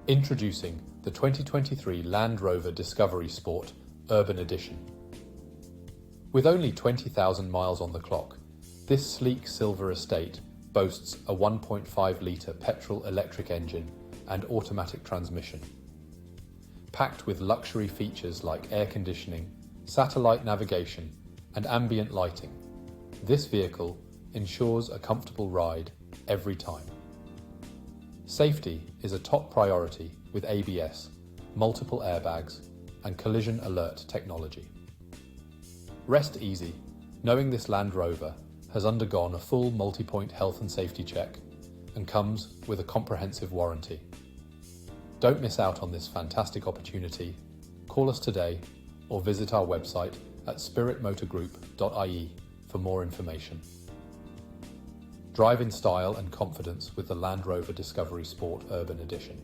Introducing the 2023 Land Rover Discovery Sport Urban Edition. With only 20,000 miles on the clock, this sleek silver estate boasts a 1.5-litre petrol-electric engine and automatic transmission. Packed with luxury features like air conditioning, satellite navigation, and ambient lighting, this vehicle ensures a comfortable ride every time. Safety is a top priority with ABS, multiple airbags, and collision alert technology. Rest easy, knowing this Land Rover has undergone a full multi-point health and safety check and comes with a comprehensive warranty. Don't miss out on this fantastic opportunity. Call us today or visit our website at spiritmotorgroup.ie for more information. Drive in style and confidence with the Land Rover Discovery Sport Urban Edition.